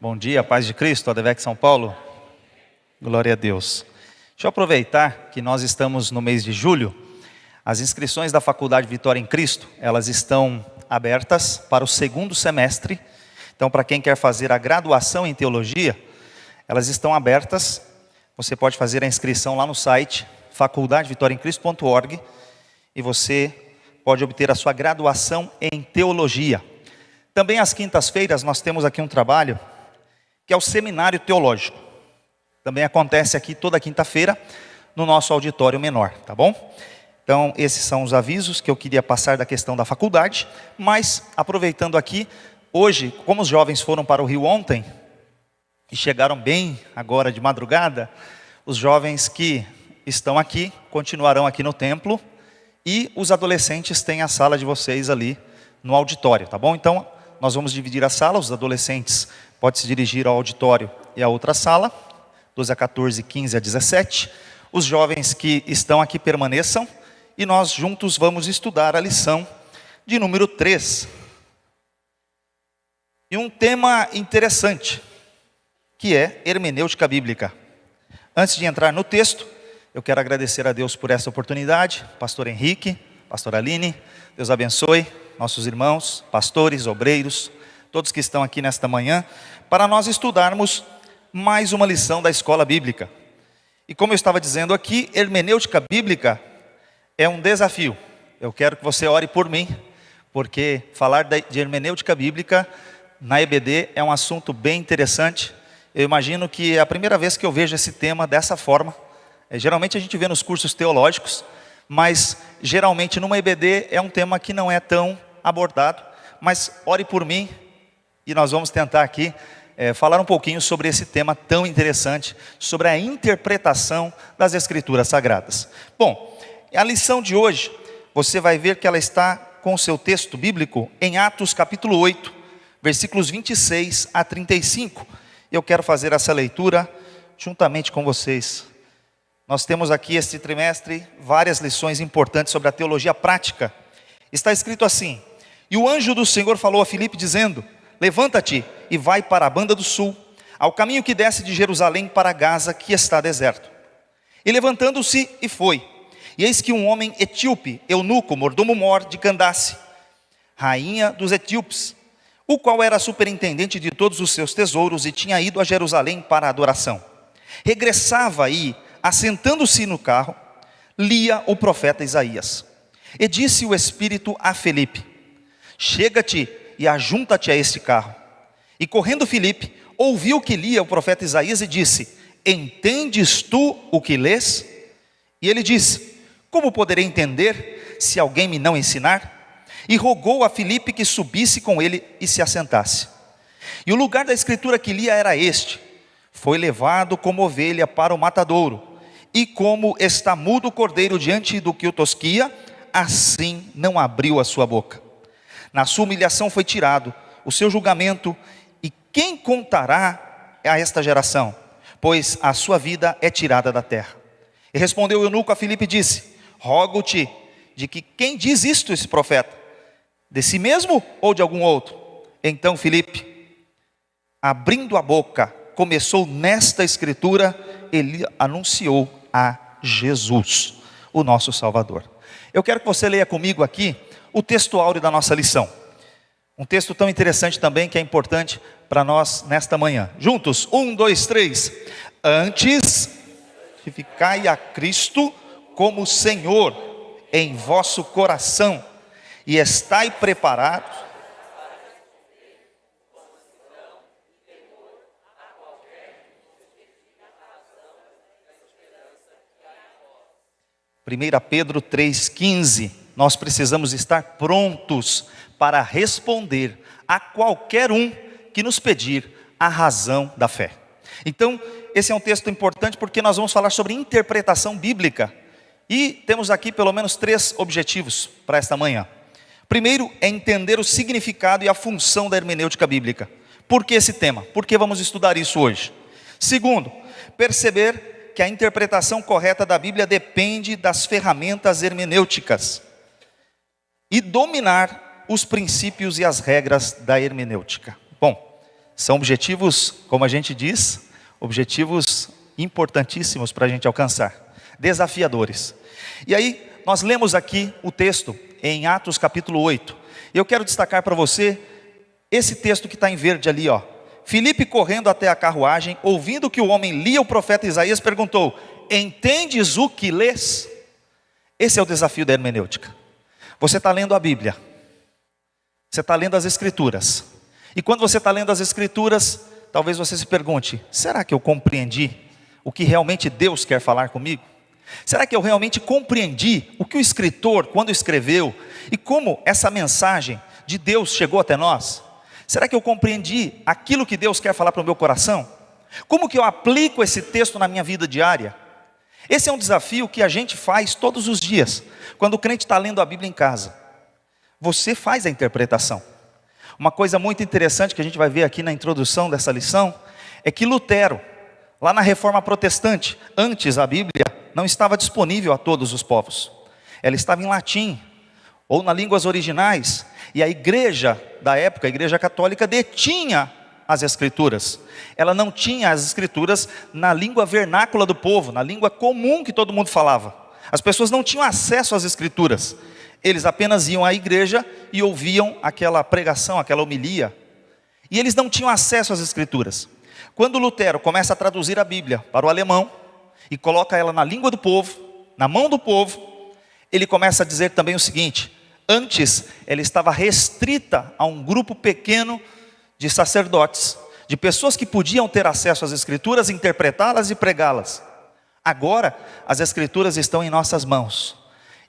Bom dia, paz de Cristo, ADVEC São Paulo. Glória a Deus. Deixa eu aproveitar que nós estamos no mês de julho. As inscrições da Faculdade Vitória em Cristo, elas estão abertas para o segundo semestre. Então, para quem quer fazer a graduação em teologia, elas estão abertas. Você pode fazer a inscrição lá no site faculdadevitoriaemcristo.org e você pode obter a sua graduação em teologia. Também às quintas-feiras nós temos aqui um trabalho que é o seminário teológico. Também acontece aqui toda quinta-feira no nosso auditório menor, tá bom? Então esses são os avisos que eu queria passar da questão da faculdade. Mas aproveitando aqui, hoje, como os jovens foram para o Rio ontem e chegaram bem agora de madrugada, os jovens que estão aqui continuarão aqui no templo e os adolescentes têm a sala de vocês ali no auditório, tá bom? Então nós vamos dividir a sala. Os adolescentes podem se dirigir ao auditório e à outra sala, 12 a 14, 15 a 17. Os jovens que estão aqui permaneçam e nós juntos vamos estudar a lição de número 3. E um tema interessante, que é hermenêutica bíblica. Antes de entrar no texto, eu quero agradecer a Deus por essa oportunidade. Pastor Henrique, pastor Aline, Deus abençoe nossos irmãos, pastores, obreiros, todos que estão aqui nesta manhã, para nós estudarmos mais uma lição da escola bíblica. E como eu estava dizendo aqui, hermenêutica bíblica é um desafio. Eu quero que você ore por mim, porque falar de hermenêutica bíblica na EBD é um assunto bem interessante. Eu imagino que é a primeira vez que eu vejo esse tema dessa forma. Geralmente a gente vê nos cursos teológicos, mas geralmente numa EBD é um tema que não é tão abordado. Mas ore por mim e nós vamos tentar aqui falar um pouquinho sobre esse tema tão interessante, sobre a interpretação das Escrituras Sagradas. Bom, a lição de hoje, você vai ver que ela está com o seu texto bíblico em Atos capítulo 8, versículos 26 a 35. Eu quero fazer essa leitura juntamente com vocês. Nós temos aqui este trimestre várias lições importantes sobre a teologia prática. Está escrito assim: e o anjo do Senhor falou a Filipe dizendo: levanta-te e vai para a banda do sul, ao caminho que desce de Jerusalém para Gaza, que está deserto. E levantando-se e foi. E eis que um homem etíope, eunuco, mordomo-mor de Candace, rainha dos etíopes, o qual era superintendente de todos os seus tesouros e tinha ido a Jerusalém para a adoração, regressava e, assentando-se no carro, lia o profeta Isaías. E disse o Espírito a Filipe: chega-te e ajunta-te a este carro. E correndo Filipe, ouviu que lia o profeta Isaías e disse: entendes tu o que lês? E ele disse: como poderei entender se alguém me não ensinar? E rogou a Filipe que subisse com ele e se assentasse. E o lugar da escritura que lia era este: foi levado como ovelha para o matadouro, e como está mudo o cordeiro diante do que o tosquia, assim não abriu a sua boca. Na sua humilhação foi tirado o seu julgamento, e quem contará a esta geração? Pois a sua vida é tirada da terra. E respondeu o eunuco a Filipe e disse: rogo-te de que quem diz isto esse profeta? De si mesmo ou de algum outro? Então Filipe, abrindo a boca, começou nesta escritura, ele anunciou a Jesus, o nosso Salvador. Eu quero que você leia comigo aqui o texto áureo da nossa lição. Um texto tão interessante também, que é importante para nós nesta manhã. Juntos, 1, 2, 3. Antes, santificai a Cristo como Senhor em vosso coração, e estai preparados. Primeira Pedro 3,15. Nós precisamos estar prontos para responder a qualquer um que nos pedir a razão da fé. Então, esse é um texto importante porque nós vamos falar sobre interpretação bíblica. E temos aqui pelo menos 3 objetivos para esta manhã. Primeiro é entender o significado e a função da hermenêutica bíblica. Por que esse tema? Por que vamos estudar isso hoje? Segundo, perceber que a interpretação correta da Bíblia depende das ferramentas hermenêuticas. E dominar os princípios e as regras da hermenêutica. Bom, São objetivos, como a gente diz, objetivos importantíssimos para a gente alcançar, desafiadores. E aí, nós lemos aqui o texto em Atos capítulo 8. E eu quero destacar para você esse texto que está em verde ali, ó. Filipe, correndo até a carruagem, ouvindo que o homem lia o profeta Isaías, perguntou: entendes o que lês? Esse é o desafio da hermenêutica. Você está lendo a Bíblia, você está lendo as Escrituras, e quando você está lendo as Escrituras, talvez você se pergunte: será que eu compreendi o que realmente Deus quer falar comigo? Será que eu realmente compreendi o que o escritor, quando escreveu, e como essa mensagem de Deus chegou até nós? Será que eu compreendi aquilo que Deus quer falar para o meu coração? Como que eu aplico esse texto na minha vida diária? Esse é um desafio que a gente faz todos os dias, quando o crente está lendo a Bíblia em casa. Você faz a interpretação. Uma coisa muito interessante que a gente vai ver aqui na introdução dessa lição, é que Lutero, lá na Reforma Protestante, antes a Bíblia não estava disponível a todos os povos. Ela estava em latim, ou nas línguas originais, e a igreja da época, a igreja católica, detinha as escrituras. Ela não tinha as escrituras na língua vernácula do povo, na língua comum que todo mundo falava. As pessoas não tinham acesso às escrituras. Eles apenas iam à igreja e ouviam aquela pregação, aquela homilia. E eles não tinham acesso às escrituras. Quando Lutero começa a traduzir a Bíblia para o alemão, e coloca ela na língua do povo, na mão do povo, ele começa a dizer também o seguinte: antes ela estava restrita a um grupo pequeno de sacerdotes, de pessoas que podiam ter acesso às escrituras, interpretá-las e pregá-las. Agora as escrituras estão em nossas mãos,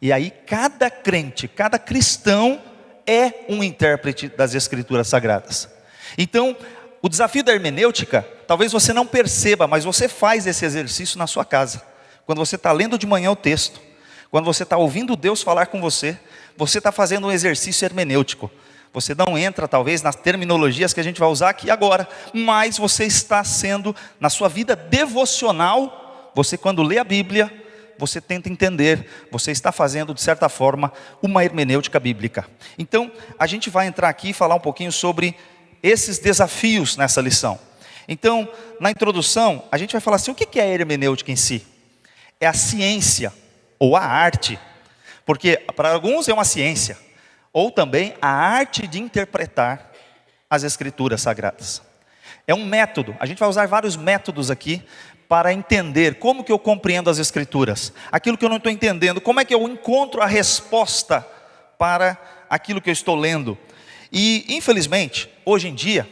e aí cada crente, cada cristão é um intérprete das escrituras sagradas. Então, o desafio da hermenêutica, talvez você não perceba, mas você faz esse exercício na sua casa. Quando você está lendo de manhã o texto, quando você está ouvindo Deus falar com você está fazendo um exercício hermenêutico. Você não entra talvez nas terminologias que a gente vai usar aqui agora, mas você está sendo, na sua vida devocional, você quando lê a Bíblia, você tenta entender, você está fazendo de certa forma uma hermenêutica bíblica. Então, a gente vai entrar aqui e falar um pouquinho sobre esses desafios nessa lição. Então, na introdução, a gente vai falar assim: o que é a hermenêutica em si? É a ciência, ou a arte, porque para alguns é uma ciência, ou também a arte de interpretar as escrituras sagradas. É um método, a gente vai usar vários métodos aqui, para entender como que eu compreendo as escrituras, aquilo que eu não estou entendendo, como é que eu encontro a resposta para aquilo que eu estou lendo. E infelizmente, hoje em dia,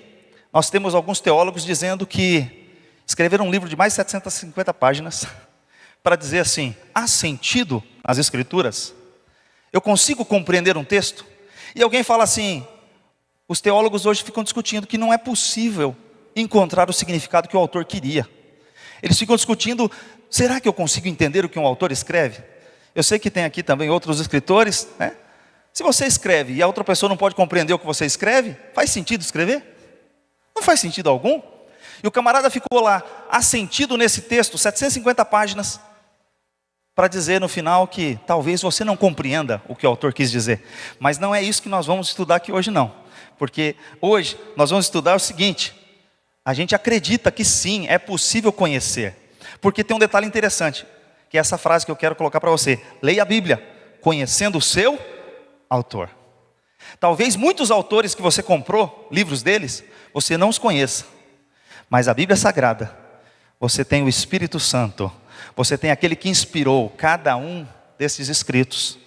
nós temos alguns teólogos dizendo que escreveram um livro de mais de 750 páginas, para dizer assim: há sentido nas escrituras? Eu consigo compreender um texto? E alguém fala assim, os teólogos hoje ficam discutindo que não é possível encontrar o significado que o autor queria. Eles ficam discutindo, será que eu consigo entender o que um autor escreve? Eu sei que tem aqui também outros escritores, né? Se você escreve e a outra pessoa não pode compreender o que você escreve, faz sentido escrever? Não faz sentido algum. E o camarada ficou lá, há sentido nesse texto, 750 páginas, para dizer no final que talvez você não compreenda o que o autor quis dizer. Mas não é isso que nós vamos estudar aqui hoje não. Porque hoje nós vamos estudar o seguinte: a gente acredita que sim, é possível conhecer. Porque tem um detalhe interessante, que é essa frase que eu quero colocar para você: leia a Bíblia, conhecendo o seu autor. Talvez muitos autores que você comprou, livros deles, você não os conheça. Mas a Bíblia Sagrada, você tem o Espírito Santo, você tem aquele que inspirou cada um desses escritos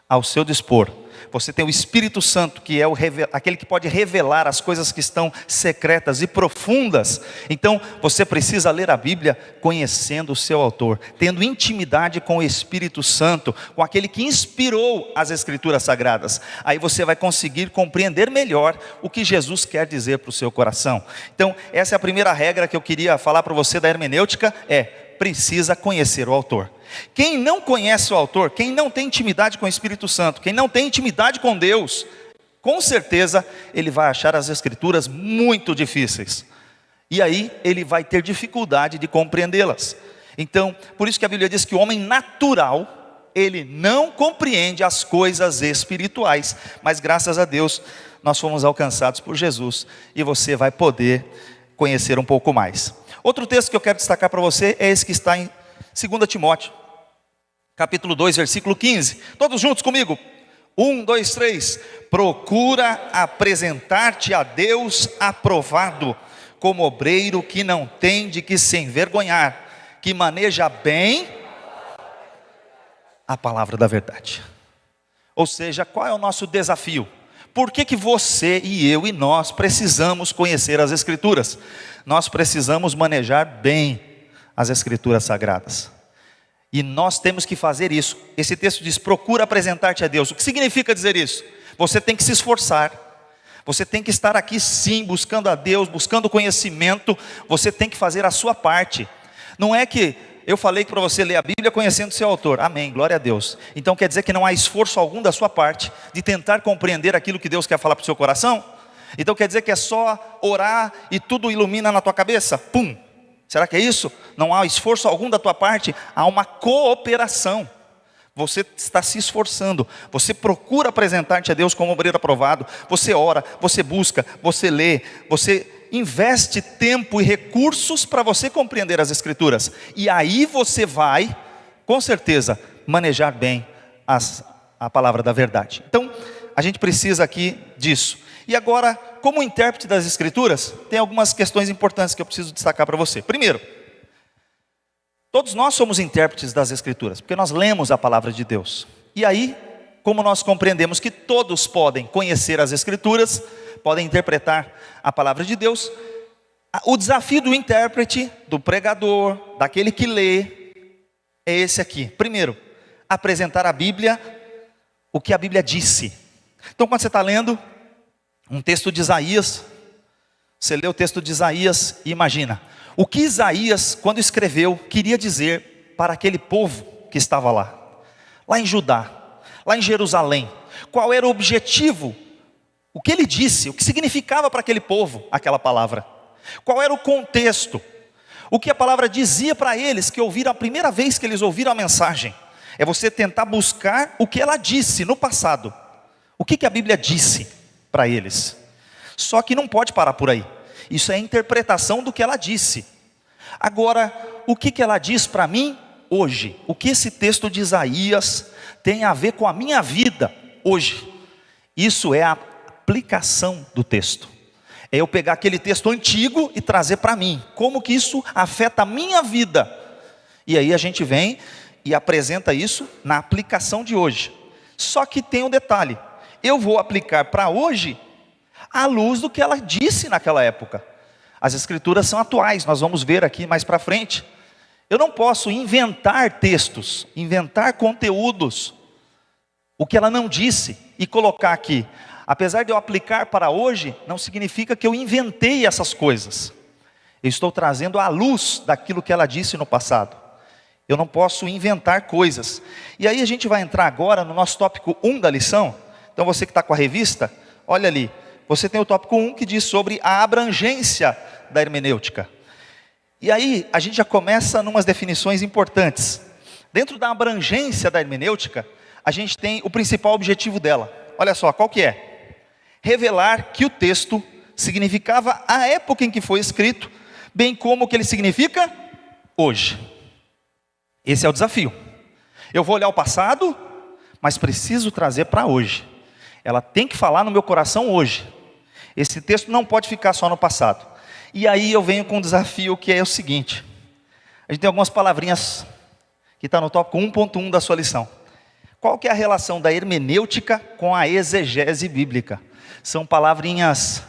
ao seu dispor. Você tem o Espírito Santo, que é aquele que pode revelar as coisas que estão secretas e profundas. Então, você precisa ler a Bíblia conhecendo o seu autor, tendo intimidade com o Espírito Santo, com aquele que inspirou as Escrituras Sagradas. Aí você vai conseguir compreender melhor o que Jesus quer dizer para o seu coração. Então, essa é a primeira regra que eu queria falar para você da hermenêutica, precisa conhecer o autor. Quem não conhece o autor, quem não tem intimidade com o Espírito Santo, quem não tem intimidade com Deus, com certeza ele vai achar as escrituras muito difíceis. E aí ele vai ter dificuldade de compreendê-las. Então, por isso que a Bíblia diz que o homem natural, ele não compreende as coisas espirituais, mas graças a Deus, nós fomos alcançados por Jesus, e você vai poder conhecer um pouco mais. Outro texto que eu quero destacar para você, é esse que está em 2 Timóteo, capítulo 2, versículo 15, todos juntos comigo, 1, 2, 3, procura apresentar-te a Deus aprovado, como obreiro que não tem de que se envergonhar, que maneja bem a palavra da verdade. Ou seja, qual é o nosso desafio? Por que você e eu e nós precisamos conhecer as Escrituras? Nós precisamos manejar bem as Escrituras sagradas, e nós temos que fazer isso. Esse texto diz, procura apresentar-te a Deus. O que significa dizer isso? Você tem que se esforçar, você tem que estar aqui sim, buscando a Deus, buscando conhecimento, você tem que fazer a sua parte. Não é que eu falei para você ler a Bíblia conhecendo seu autor, amém, glória a Deus. Então quer dizer que não há esforço algum da sua parte, de tentar compreender aquilo que Deus quer falar para o seu coração? Então quer dizer que é só orar e tudo ilumina na tua cabeça? Pum! Será que é isso? Não há esforço algum da tua parte, há uma cooperação. Você está se esforçando, você procura apresentar-te a Deus como obreiro aprovado, você ora, você busca, você lê, você investe tempo e recursos para você compreender as Escrituras, e aí você vai, com certeza, manejar bem a palavra da verdade. Então, a gente precisa aqui disso. E agora, como intérprete das Escrituras, tem algumas questões importantes que eu preciso destacar para você. Primeiro, todos nós somos intérpretes das Escrituras, porque nós lemos a palavra de Deus. E aí, como nós compreendemos que todos podem conhecer as Escrituras, podem interpretar a palavra de Deus, o desafio do intérprete, do pregador, daquele que lê, é esse aqui. Primeiro, apresentar a Bíblia, o que a Bíblia disse. Então quando você está lendo um texto de Isaías, você lê o texto de Isaías e imagina, o que Isaías, quando escreveu, queria dizer para aquele povo que estava lá em Judá, lá em Jerusalém. Qual era o objetivo? O que ele disse, o que significava para aquele povo aquela palavra? Qual era o contexto? O que a palavra dizia para eles que ouviram a primeira vez que eles ouviram a mensagem? É você tentar buscar o que ela disse no passado. O que a Bíblia disse para eles? Só que não pode parar por aí. Isso é a interpretação do que ela disse. Agora, o que ela diz para mim hoje? O que esse texto de Isaías tem a ver com a minha vida hoje? Isso é a aplicação do texto. É eu pegar aquele texto antigo e trazer para mim. Como que isso afeta a minha vida? E aí a gente vem e apresenta isso na aplicação de hoje. Só que tem um detalhe. Eu vou aplicar para hoje à luz do que ela disse naquela época. As Escrituras são atuais, nós vamos ver aqui mais para frente. Eu não posso inventar textos, inventar conteúdos, o que ela não disse, e colocar aqui. Apesar de eu aplicar para hoje, não significa que eu inventei essas coisas. Eu estou trazendo à luz daquilo que ela disse no passado. Eu não posso inventar coisas. E aí a gente vai entrar agora no nosso tópico 1 da lição. Então você que está com a revista, olha ali. Você tem o tópico 1 que diz sobre a abrangência da hermenêutica. E aí a gente já começa em umas definições importantes. Dentro da abrangência da hermenêutica, a gente tem o principal objetivo dela. Olha só, qual que é? Revelar que o texto significava a época em que foi escrito, bem como o que ele significa hoje. Esse é o desafio. Eu vou olhar o passado, mas preciso trazer para hoje. Ela tem que falar no meu coração hoje. Esse texto não pode ficar só no passado. E aí eu venho com um desafio que é o seguinte. A gente tem algumas palavrinhas que está no tópico 1.1 da sua lição. Qual que é a relação da hermenêutica com a exegese bíblica? São palavrinhas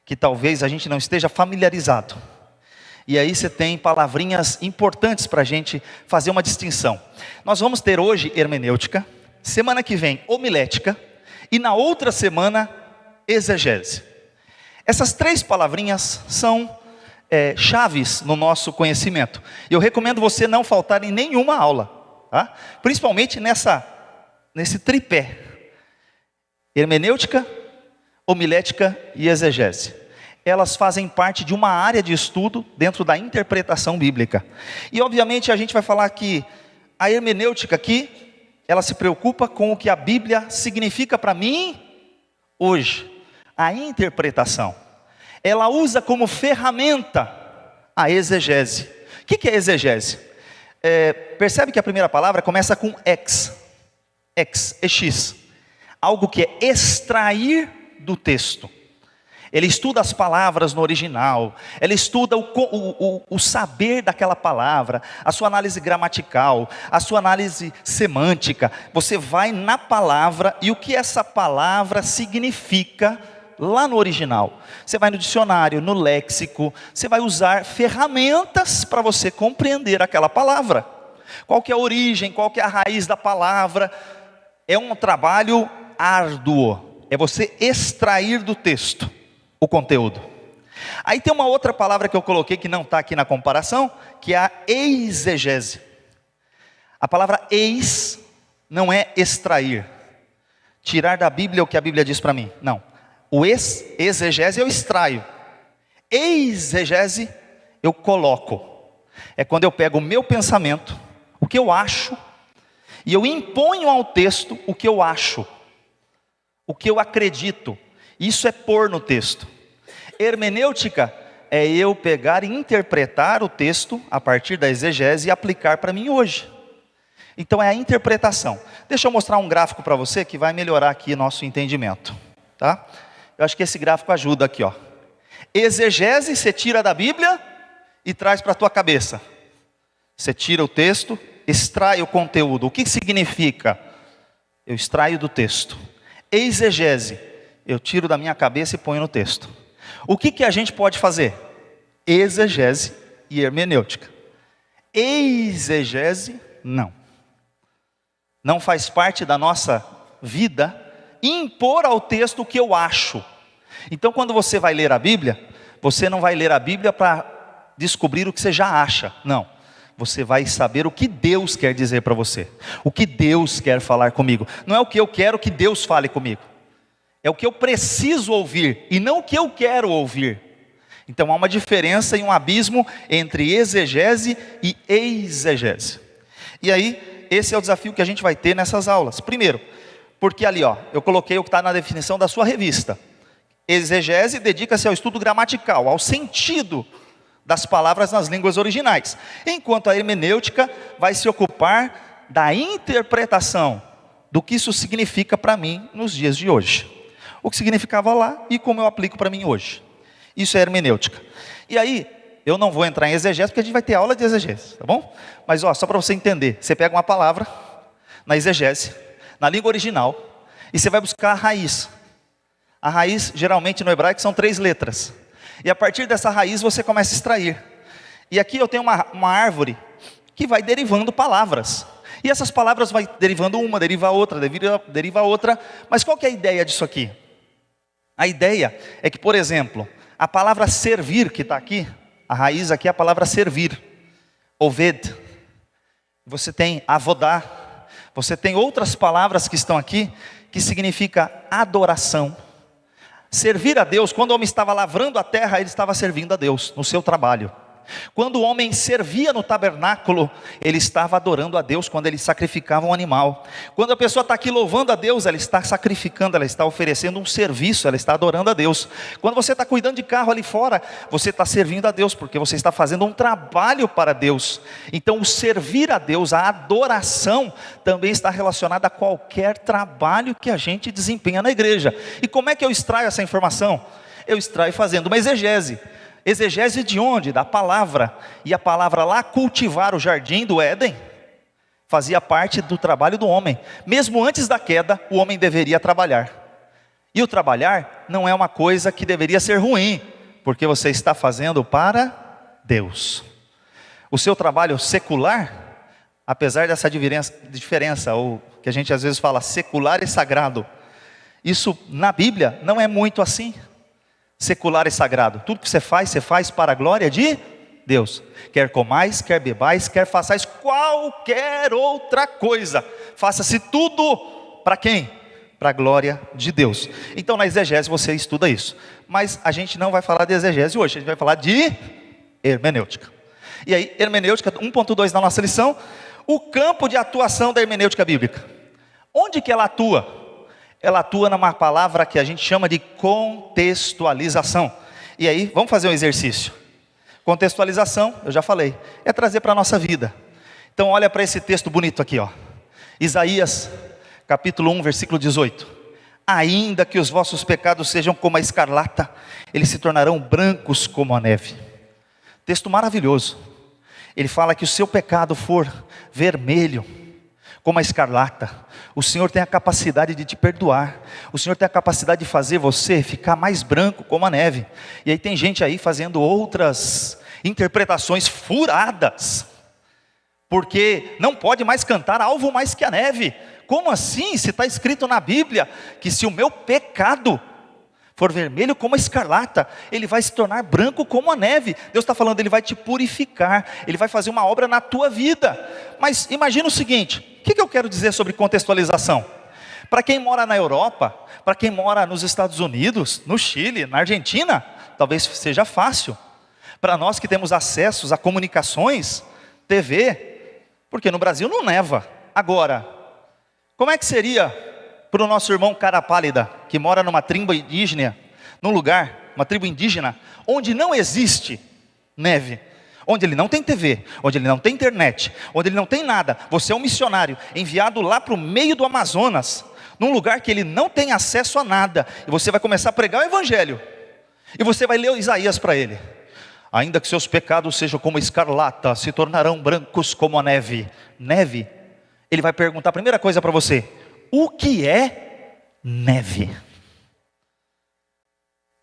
que talvez a gente não esteja familiarizado. E aí você tem palavrinhas importantes para a gente fazer uma distinção. Nós vamos ter hoje hermenêutica, semana que vem homilética, e na outra semana exegese. Essas três palavrinhas são chaves no nosso conhecimento. Eu recomendo você não faltar em nenhuma aula, tá? Principalmente nesse tripé: hermenêutica, homilética e exegese. Elas fazem parte de uma área de estudo dentro da interpretação bíblica. E obviamente a gente vai falar que a hermenêutica aqui ela se preocupa com o que a Bíblia significa para mim hoje. A interpretação. Ela usa como ferramenta a exegese. O que é exegese? Percebe que a primeira palavra começa com ex, algo que é extrair do texto. Ele estuda as palavras no original, ele estuda o saber daquela palavra, a sua análise gramatical, a sua análise semântica. Você vai na palavra e o que essa palavra significa lá no original. Você vai no dicionário, no léxico, você vai usar ferramentas para você compreender aquela palavra. Qual que é a origem, qual que é a raiz da palavra. É um trabalho árduo, é você extrair do texto o conteúdo. Aí tem uma outra palavra que eu coloquei que não está aqui na comparação, que é a exegese. A palavra eis não é extrair, tirar da Bíblia o que a Bíblia diz para mim, não. O exegese eu extraio, exegese eu coloco. É quando eu pego o meu pensamento, o que eu acho, e eu imponho ao texto o que eu acho, o que eu acredito. Isso é pôr no texto. Hermenêutica é eu pegar e interpretar o texto a partir da exegese e aplicar para mim hoje. Então é a interpretação. Deixa eu mostrar um gráfico para você que vai melhorar aqui nosso entendimento, tá? Eu acho que esse gráfico ajuda aqui, ó. Exegese, você tira da Bíblia e traz para a tua cabeça. Você tira o texto, extrai o conteúdo. O que significa? Eu extraio do texto. Exegese, eu tiro da minha cabeça e ponho no texto. O que a gente pode fazer? Exegese e hermenêutica. Exegese, não. Não faz parte da nossa vida impor ao texto o que eu acho. Então quando você vai ler a Bíblia, você não vai ler a Bíblia para descobrir o que você já acha, não. Você vai saber o que Deus quer dizer para você, o que Deus quer falar comigo. Não é o que eu quero que Deus fale comigo, é o que eu preciso ouvir e não o que eu quero ouvir. Então há uma diferença e um abismo entre exegese e exegese. E aí, esse é o desafio que a gente vai ter nessas aulas. Primeiro, porque ali ó, eu coloquei o que está na definição da sua revista. Exegese dedica-se ao estudo gramatical, ao sentido das palavras nas línguas originais. Enquanto a hermenêutica vai se ocupar da interpretação do que isso significa para mim nos dias de hoje. O que significava lá e como eu aplico para mim hoje. Isso é hermenêutica. E aí, eu não vou entrar em exegese, porque a gente vai ter aula de exegese, tá bom? Mas ó, só para você entender, você pega uma palavra na exegese, na língua original, e você vai buscar a raiz. A raiz, geralmente no hebraico, são 3 letras. E a partir dessa raiz você começa a extrair. E aqui eu tenho uma árvore que vai derivando palavras. E essas palavras vai derivando uma, deriva outra, deriva outra. Mas qual que é a ideia disso aqui? A ideia é que, por exemplo, a palavra servir que está aqui, a raiz aqui é a palavra servir. Oved. Você tem avodá. Você tem outras palavras que estão aqui, que significa adoração. Servir a Deus, quando o homem estava lavrando a terra, ele estava servindo a Deus, no seu trabalho. Quando o homem servia no tabernáculo, ele estava adorando a Deus quando ele sacrificava um animal. Quando a pessoa está aqui louvando a Deus, ela está sacrificando, ela está oferecendo um serviço, ela está adorando a Deus. Quando você está cuidando de carro ali fora, você está servindo a Deus, porque você está fazendo um trabalho para Deus. Então o servir a Deus, a adoração, também está relacionada a qualquer trabalho que a gente desempenha na igreja. E como é que eu extraio essa informação? Eu extraio fazendo uma exegese. Exegese de onde? Da palavra. E a palavra lá, cultivar o jardim do Éden, fazia parte do trabalho do homem. Mesmo antes da queda, o homem deveria trabalhar. E o trabalhar não é uma coisa que deveria ser ruim, porque você está fazendo para Deus. O seu trabalho secular, apesar dessa diferença, ou que a gente às vezes fala secular e sagrado, isso na Bíblia não é muito assim. Secular e sagrado, tudo que você faz para a glória de Deus. Quer comais, quer bebais, quer façais qualquer outra coisa, faça-se tudo para quem? Para a glória de Deus. Então na exegese você estuda isso. Mas a gente não vai falar de exegese hoje, a gente vai falar de hermenêutica. E aí, hermenêutica 1.2 da nossa lição, o campo de atuação da hermenêutica bíblica. Onde que ela atua? Ela atua numa palavra que a gente chama de contextualização. E aí, vamos fazer um exercício. Contextualização, eu já falei, é trazer para a nossa vida. Então olha para esse texto bonito aqui, ó. Isaías, capítulo 1, versículo 18. Ainda que os vossos pecados sejam como a escarlata, eles se tornarão brancos como a neve. Texto maravilhoso. Ele fala que o seu pecado for vermelho, como a escarlata, o Senhor tem a capacidade de te perdoar. O Senhor tem a capacidade de fazer você ficar mais branco como a neve. E aí tem gente aí fazendo outras interpretações furadas, porque não pode mais cantar alvo mais que a neve. Como assim? Se está escrito na Bíblia que se o meu pecado for vermelho como a escarlata, ele vai se tornar branco como a neve. Deus está falando, ele vai te purificar, ele vai fazer uma obra na tua vida. Mas imagina o seguinte, o que eu quero dizer sobre contextualização? Para quem mora na Europa, para quem mora nos Estados Unidos, no Chile, na Argentina, talvez seja fácil. Para nós que temos acessos a comunicações, TV, porque no Brasil não neva. Agora, como é que seria para o nosso irmão cara pálida, que mora numa tribo indígena, num lugar, uma tribo indígena, onde não existe neve, onde ele não tem TV, onde ele não tem internet, onde ele não tem nada. Você é um missionário, enviado lá para o meio do Amazonas, num lugar que ele não tem acesso a nada, e você vai começar a pregar o Evangelho, e você vai ler o Isaías para ele. Ainda que seus pecados sejam como escarlata, se tornarão brancos como a neve. Neve? Ele vai perguntar a primeira coisa para você: o que é neve?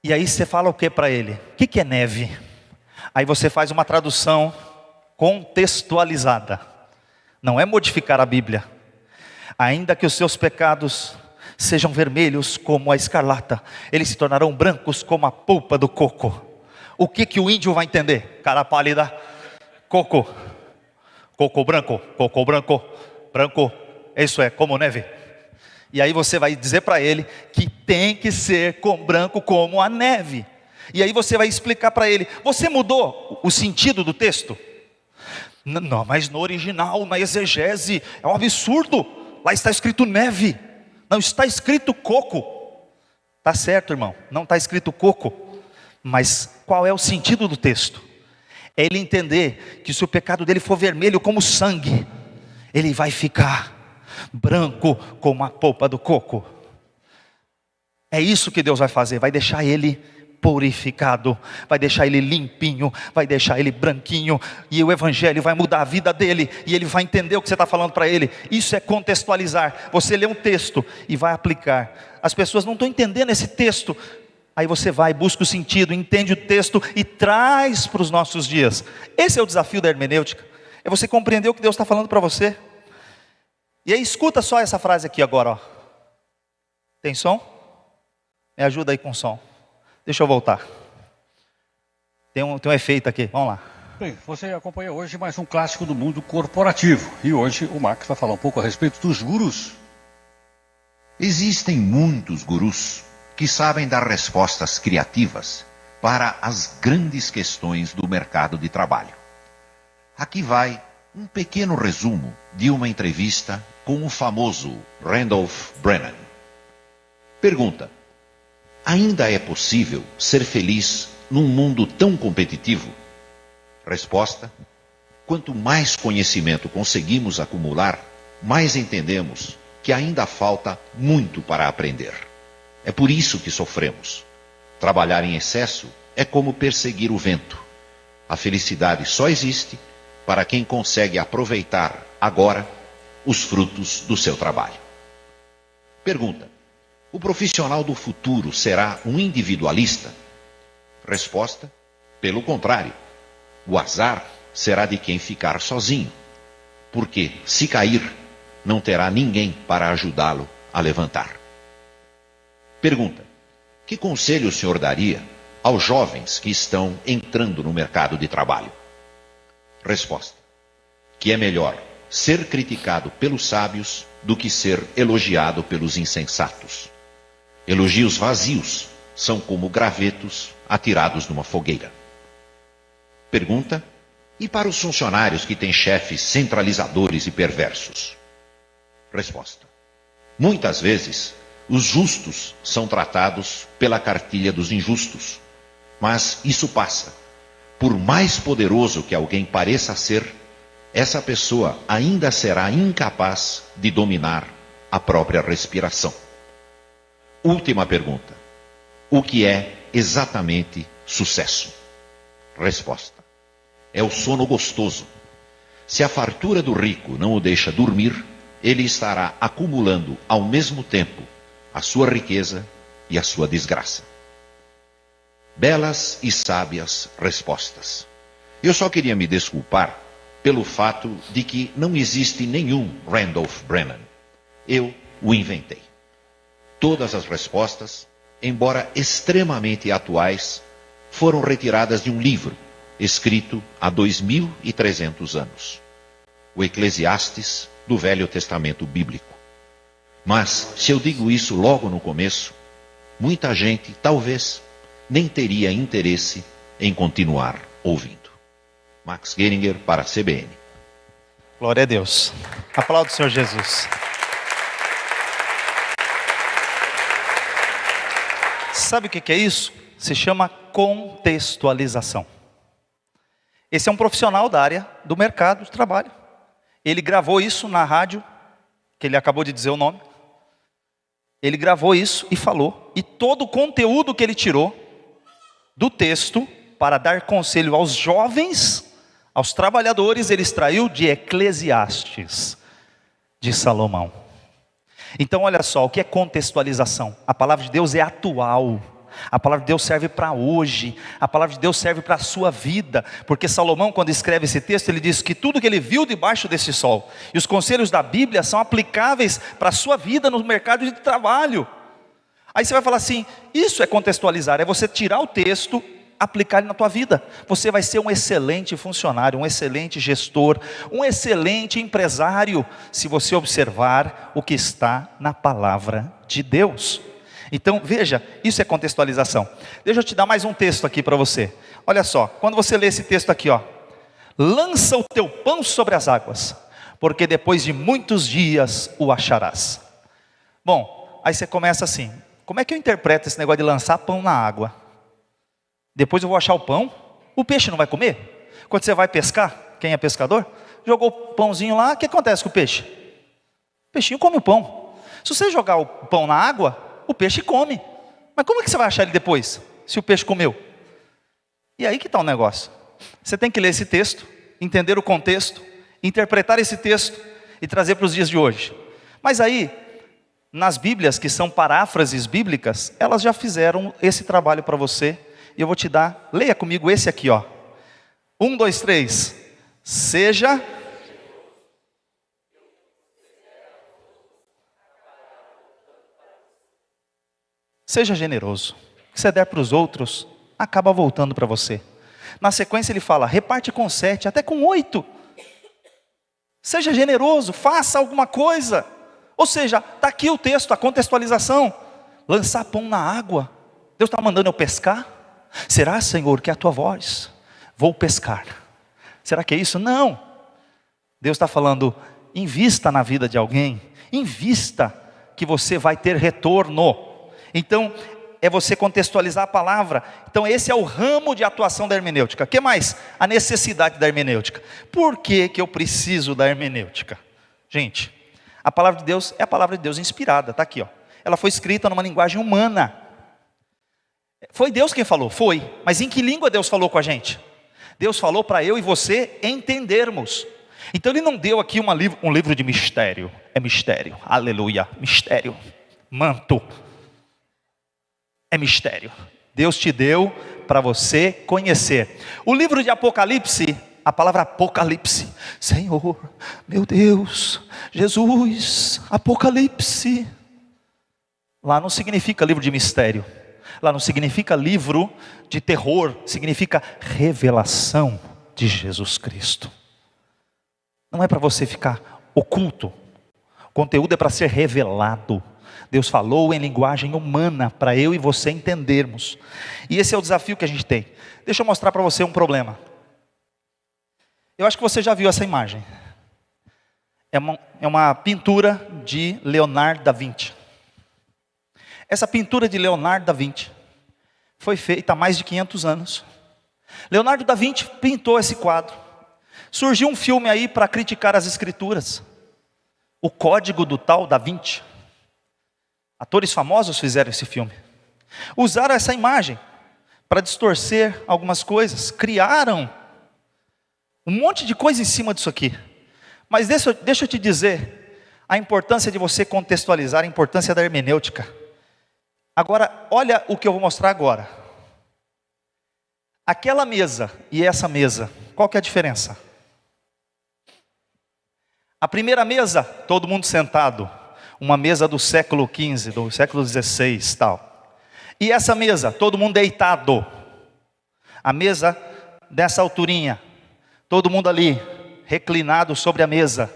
E aí você fala o que para ele? O que é neve? Aí você faz uma tradução contextualizada. Não é modificar a Bíblia. Ainda que os seus pecados sejam vermelhos como a escarlata, eles se tornarão brancos como a polpa do coco. O que o índio vai entender? Cara pálida, coco, coco branco, branco, isso é como neve. E aí você vai dizer para ele que tem que ser branco como a neve. E aí você vai explicar para ele: você mudou o sentido do texto? Não, mas no original, na exegese, é um absurdo. Lá está escrito neve, não está escrito coco. Tá certo, irmão, não está escrito coco. Mas qual é o sentido do texto? É ele entender que se o pecado dele for vermelho como sangue, ele vai ficar branco como a polpa do coco. É isso que Deus vai fazer, vai deixar ele purificado, vai deixar ele limpinho, vai deixar ele branquinho, e o Evangelho vai mudar a vida dele, e ele vai entender o que você está falando para ele. Isso é contextualizar. Você lê um texto e vai aplicar. As pessoas não estão entendendo esse texto. Aí você vai, busca o sentido, entende o texto e traz para os nossos dias. Esse é o desafio da hermenêutica. É você compreender o que Deus está falando para você. E aí escuta só essa frase aqui agora, ó. Tem som? Me ajuda aí com o som. Deixa eu voltar. Tem um efeito aqui, vamos lá. Bem, você acompanha hoje mais um clássico do mundo corporativo. E hoje o Max vai falar um pouco a respeito dos gurus. Existem muitos gurus que sabem dar respostas criativas para as grandes questões do mercado de trabalho. Aqui vai um pequeno resumo de uma entrevista com o famoso Randolph Brennan. Pergunta: ainda é possível ser feliz num mundo tão competitivo? Resposta: quanto mais conhecimento conseguimos acumular, mais entendemos que ainda falta muito para aprender. É por isso que sofremos. Trabalhar em excesso é como perseguir o vento. A felicidade só existe para quem consegue aproveitar agora os frutos do seu trabalho. Pergunta: o profissional do futuro será um individualista? Resposta: pelo contrário. O azar será de quem ficar sozinho, porque se cair, não terá ninguém para ajudá-lo a levantar. Pergunta: que conselho o senhor daria aos jovens que estão entrando no mercado de trabalho? Resposta: que é melhor ser criticado pelos sábios do que ser elogiado pelos insensatos. Elogios vazios são como gravetos atirados numa fogueira. Pergunta: e para os funcionários que têm chefes centralizadores e perversos? Resposta: Muitas vezes, os justos são tratados pela cartilha dos injustos. Mas isso passa. Por mais poderoso que alguém pareça ser, essa pessoa ainda será incapaz de dominar a própria respiração. Última pergunta. O que é exatamente sucesso? Resposta. É o sono gostoso. Se a fartura do rico não o deixa dormir, ele estará acumulando ao mesmo tempo a sua riqueza e a sua desgraça. Belas e sábias respostas. Eu só queria me desculpar pelo fato de que não existe nenhum Randolph Brennan. Eu o inventei. Todas as respostas, embora extremamente atuais, foram retiradas de um livro escrito há 2300 anos. O Eclesiastes do Velho Testamento Bíblico. Mas, se eu digo isso logo no começo, muita gente, talvez, nem teria interesse em continuar ouvindo. Max Geringer para a CBN. Glória a Deus. Aplauda o Senhor Jesus. Sabe o que é isso? Se chama contextualização. Esse é um profissional da área do mercado de trabalho. Ele gravou isso na rádio, que ele acabou de dizer o nome. Ele gravou isso e falou. E todo o conteúdo que ele tirou do texto para dar conselho aos jovens, aos trabalhadores, ele extraiu de Eclesiastes, de Salomão. Então olha só, o que é contextualização? A palavra de Deus é atual. A palavra de Deus serve para hoje. A palavra de Deus serve para a sua vida. Porque Salomão, quando escreve esse texto, ele diz que tudo que ele viu debaixo desse sol, e os conselhos da Bíblia são aplicáveis para a sua vida no mercado de trabalho. Aí você vai falar assim, isso é contextualizar, é você tirar o texto, aplicar ele na tua vida. Você vai ser um excelente funcionário, um excelente gestor, um excelente empresário, se você observar o que está na palavra de Deus. Então veja, isso é contextualização. Deixa eu te dar mais um texto aqui para você. Olha só, quando você lê esse texto aqui, ó, lança o teu pão sobre as águas, porque depois de muitos dias o acharás. Bom, aí você começa assim, como é que eu interpreto esse negócio de lançar pão na água? Depois eu vou achar o pão, o peixe não vai comer? Quando você vai pescar, quem é pescador, jogou o pãozinho lá, o que acontece com o peixe? O peixinho come o pão. Se você jogar o pão na água, o peixe come. Mas como é que você vai achar ele depois, se o peixe comeu? E aí que está o negócio. Você tem que ler esse texto, entender o contexto, interpretar esse texto e trazer para os dias de hoje. Mas aí, nas Bíblias, que são paráfrases bíblicas, elas já fizeram esse trabalho para você. E eu vou te dar, leia comigo esse aqui, ó. 1, 2, 3. Seja generoso. O que você der para os outros, acaba voltando para você. Na sequência ele fala, reparte com 7, até com 8. Seja generoso, faça alguma coisa. Ou seja, está aqui o texto, a contextualização. Lançar pão na água. Deus está mandando eu pescar? Será, Senhor, que é a tua voz? Vou pescar. Será que é isso? Não. Deus está falando, invista na vida de alguém. Invista que você vai ter retorno. Então, é você contextualizar a palavra. Então, esse é o ramo de atuação da hermenêutica. O que mais? A necessidade da hermenêutica. Por que eu preciso da hermenêutica? Gente, a palavra de Deus é a palavra de Deus inspirada. Está aqui, ó. Ela foi escrita numa linguagem humana. Foi Deus quem falou? Foi. Mas em que língua Deus falou com a gente? Deus falou para eu e você entendermos. Então Ele não deu aqui um livro de mistério. É mistério, aleluia, mistério, manto. É mistério. Deus te deu para você conhecer. O livro de Apocalipse, a palavra Apocalipse, Senhor, meu Deus, Jesus, Apocalipse. Lá não significa livro de mistério. Lá não significa livro de terror, significa revelação de Jesus Cristo. Não é para você ficar oculto. O conteúdo é para ser revelado. Deus falou em linguagem humana para eu e você entendermos. E esse é o desafio que a gente tem. Deixa eu mostrar para você um problema. Eu acho que você já viu essa imagem. é uma pintura de Leonardo da Vinci. Essa pintura de Leonardo da Vinci foi feita há mais de 500 anos. Leonardo da Vinci pintou esse quadro. Surgiu um filme aí para criticar as escrituras, O Código do Tal da Vinci. Atores famosos fizeram esse filme. Usaram essa imagem para distorcer algumas coisas. Criaram um monte de coisa em cima disso aqui. Mas deixa eu te dizer a importância de você contextualizar, a importância da hermenêutica. Agora, olha o que eu vou mostrar agora. Aquela mesa e essa mesa, qual que é a diferença? A primeira mesa, todo mundo sentado. Uma mesa do século XV, do século XVI, tal. E essa mesa, todo mundo deitado. A mesa dessa alturinha, todo mundo ali, reclinado sobre a mesa.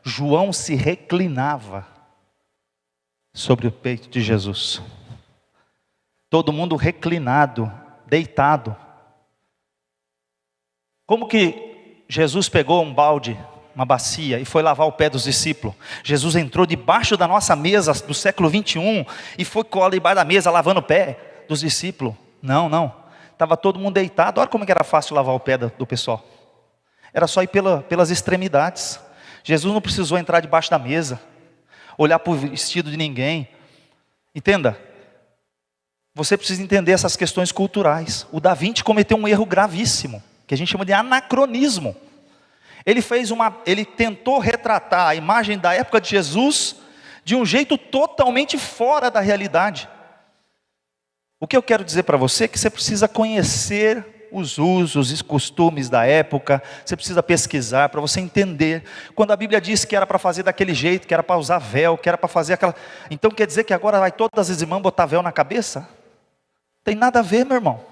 João se reclinava sobre o peito de Jesus. Todo mundo reclinado, deitado. Como que Jesus pegou um balde, uma bacia, e foi lavar o pé dos discípulos? Jesus entrou debaixo da nossa mesa do século 21 e foi colar debaixo da mesa lavando o pé dos discípulos? Não. Estava todo mundo deitado. Olha como que era fácil lavar o pé do pessoal. Era só ir pelas extremidades. Jesus não precisou entrar debaixo da mesa, olhar para o vestido de ninguém. Entenda, você precisa entender essas questões culturais. O Da Vinci cometeu um erro gravíssimo, que a gente chama de anacronismo. Ele tentou retratar a imagem da época de Jesus de um jeito totalmente fora da realidade. O que eu quero dizer para você é que você precisa conhecer os usos, os costumes da época. Você precisa pesquisar para você entender. Quando a Bíblia diz que era para fazer daquele jeito, que era para usar véu, que era para fazer aquela... Então quer dizer que agora vai todas as irmãs botar véu na cabeça? Tem nada a ver, meu irmão.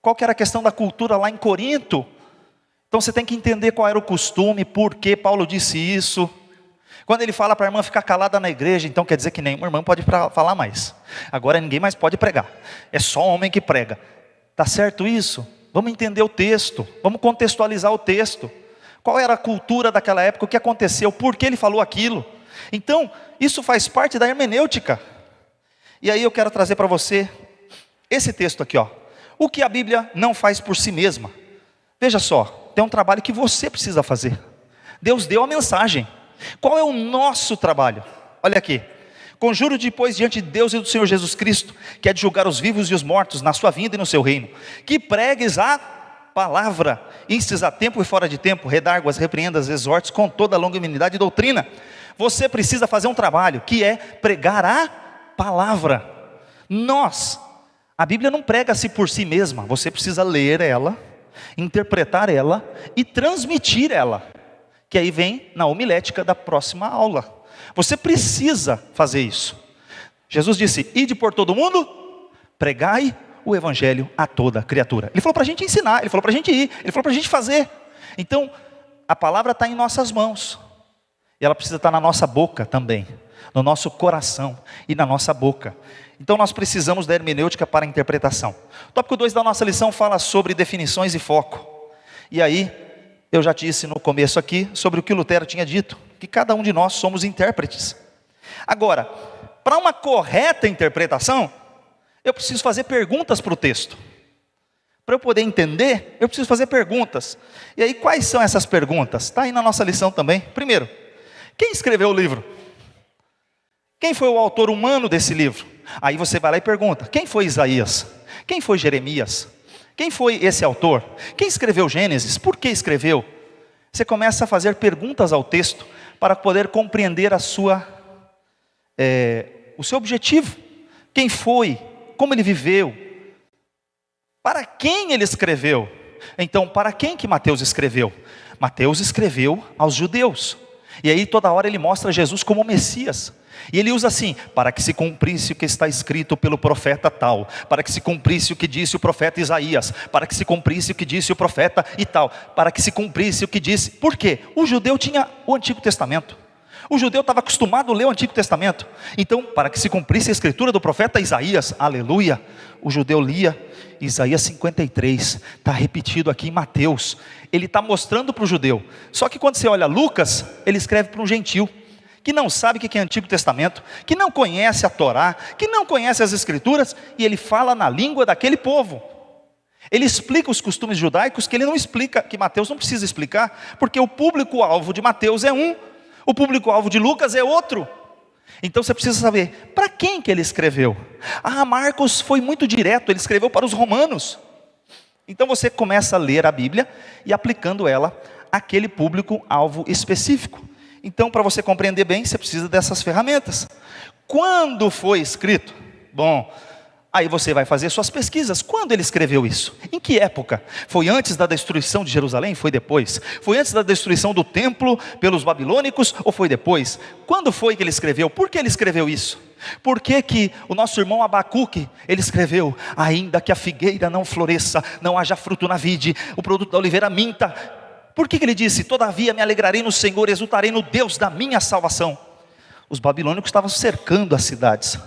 Qual que era a questão da cultura lá em Corinto? Então você tem que entender qual era o costume, por que Paulo disse isso. Quando ele fala para a irmã ficar calada na igreja, então quer dizer que nenhuma irmã pode falar mais. Agora ninguém mais pode pregar. É só homem que prega. Tá certo isso? Vamos entender o texto. Vamos contextualizar o texto. Qual era a cultura daquela época? O que aconteceu? Por que ele falou aquilo? Então, isso faz parte da hermenêutica. E aí eu quero trazer para você esse texto aqui, ó. O que a Bíblia não faz por si mesma. Veja só, tem um trabalho que você precisa fazer. Deus deu a mensagem. Qual é o nosso trabalho? Olha aqui. Conjuro depois diante de Deus e do Senhor Jesus Cristo, que é de julgar os vivos e os mortos na sua vinda e no seu reino, que pregues a palavra, instes a tempo e fora de tempo, redarguas, repreendas, exortes com toda a longanimidade e doutrina. Você precisa fazer um trabalho que é pregar a palavra. A Bíblia não prega-se por si mesma. Você precisa ler ela, interpretar ela e transmitir ela, que aí vem na homilética da próxima aula. Você precisa fazer isso. Jesus disse: ide por todo mundo, pregai o evangelho a toda criatura. Ele falou para a gente ensinar, ele falou para a gente ir, ele falou para a gente fazer. Então, a palavra está em nossas mãos, e ela precisa estar na nossa boca também, no nosso coração e na nossa boca. Então nós precisamos da hermenêutica para a interpretação. O tópico 2 da nossa lição fala sobre definições e foco. E aí, eu já disse no começo aqui sobre o que Lutero tinha dito, que cada um de nós somos intérpretes. Agora, para uma correta interpretação, eu preciso fazer perguntas para o texto. Para eu poder entender, eu preciso fazer perguntas. E aí, quais são essas perguntas? Está aí na nossa lição também. Primeiro, quem escreveu o livro? Quem foi o autor humano desse livro? Aí você vai lá e pergunta: quem foi Isaías? Quem foi Jeremias? Quem foi esse autor? Quem escreveu Gênesis? Por que escreveu? Você começa a fazer perguntas ao texto para poder compreender o seu objetivo. Quem foi? Como ele viveu? Para quem ele escreveu? Então, para quem que Mateus escreveu? Mateus escreveu aos judeus. E aí toda hora ele mostra Jesus como o Messias. E ele usa assim: para que se cumprisse o que está escrito pelo profeta tal, para que se cumprisse o que disse o profeta Isaías, para que se cumprisse o que disse o profeta e tal, para que se cumprisse o que disse. Por quê? O judeu tinha o Antigo Testamento. O judeu estava acostumado a ler o Antigo Testamento. Então, para que se cumprisse a escritura do profeta Isaías, aleluia, o judeu lia Isaías 53, está repetido aqui em Mateus. Ele está mostrando para o judeu. Só que quando você olha Lucas, ele escreve para um gentil, que não sabe o que é Antigo Testamento, que não conhece a Torá, que não conhece as escrituras, e ele fala na língua daquele povo. Ele explica os costumes judaicos que ele não explica, que Mateus não precisa explicar, porque o público-alvo de Mateus é um, o público-alvo de Lucas é outro. Então você precisa saber, para quem que ele escreveu? Marcos foi muito direto, ele escreveu para os romanos. Então você começa a ler a Bíblia e aplicando ela àquele público-alvo específico. Então, para você compreender bem, você precisa dessas ferramentas. Quando foi escrito? Bom, aí você vai fazer suas pesquisas. Quando ele escreveu isso? Em que época? Foi antes da destruição de Jerusalém? Foi depois? Foi antes da destruição do templo pelos babilônicos? Ou foi depois? Quando foi que ele escreveu? Por que ele escreveu isso? Por que que o nosso irmão Abacuque, ele escreveu: ainda que a figueira não floresça, não haja fruto na vide, o produto da oliveira minta. Por que que ele disse: todavia me alegrarei no Senhor, exultarei no Deus da minha salvação? Os babilônicos estavam cercando as cidades,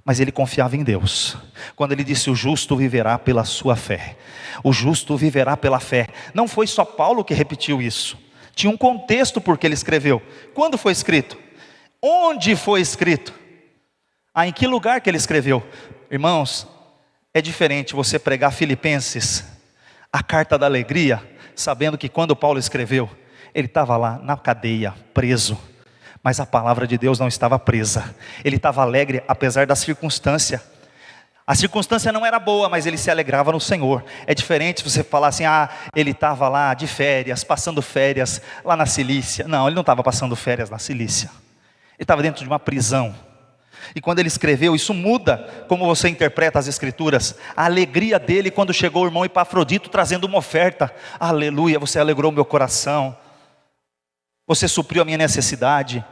mas ele confiava em Deus. Quando ele disse: o justo viverá pela sua fé, o justo viverá pela fé. Não foi só Paulo que repetiu isso, tinha um contexto por que ele escreveu. Quando foi escrito? Onde foi escrito? Em que lugar que ele escreveu? Irmãos, é diferente você pregar Filipenses, a carta da alegria, sabendo que quando Paulo escreveu, ele estava lá na cadeia, preso, mas a palavra de Deus não estava presa. Ele estava alegre apesar da circunstância. A circunstância não era boa, mas ele se alegrava no Senhor. É diferente você falar assim: ele estava lá de férias, passando férias lá na Cilícia. Não, ele não estava passando férias na Cilícia, ele estava dentro de uma prisão. E quando ele escreveu, isso muda como você interpreta as escrituras. A alegria dele quando chegou o irmão Epafrodito trazendo uma oferta: aleluia, você alegrou meu coração, você supriu a minha necessidade.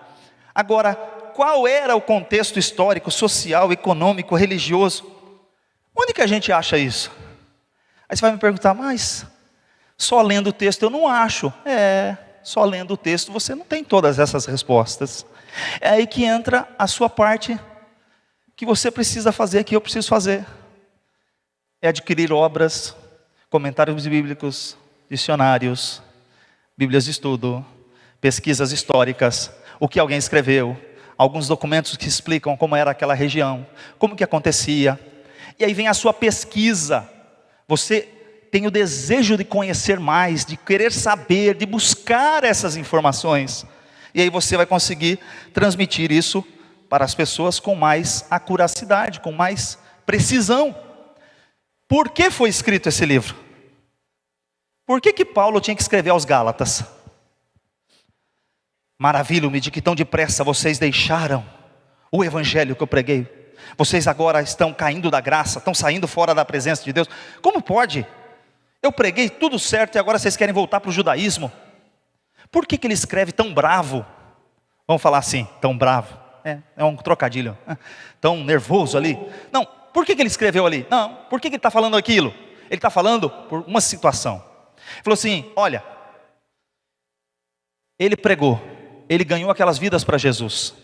Agora, qual era o contexto histórico, social, econômico, religioso? Onde que a gente acha isso? Aí você vai me perguntar: mas só lendo o texto eu não acho. Só lendo o texto você não tem todas essas respostas. É aí que entra a sua parte, que você precisa fazer, que eu preciso fazer. É adquirir obras, comentários bíblicos, dicionários, bíblias de estudo, pesquisas históricas, o que alguém escreveu, alguns documentos que explicam como era aquela região, como que acontecia. E aí vem a sua pesquisa. Você tem o desejo de conhecer mais, de querer saber, de buscar essas informações. E aí você vai conseguir transmitir isso para as pessoas com mais acuracidade, com mais precisão. Por que foi escrito esse livro? Por que Paulo tinha que escrever aos Gálatas? Maravilho-me de que tão depressa vocês deixaram o evangelho que eu preguei. Vocês agora estão caindo da graça, estão saindo fora da presença de Deus. Como pode? Eu preguei tudo certo e agora vocês querem voltar para o judaísmo? Por que ele escreve tão bravo? Vamos falar assim, tão bravo. É um trocadilho. Tão nervoso ali. Não, por que ele escreveu ali? Não, por que ele está falando aquilo? Ele está falando por uma situação. Ele falou assim: olha, ele pregou, ele ganhou aquelas vidas para Jesus.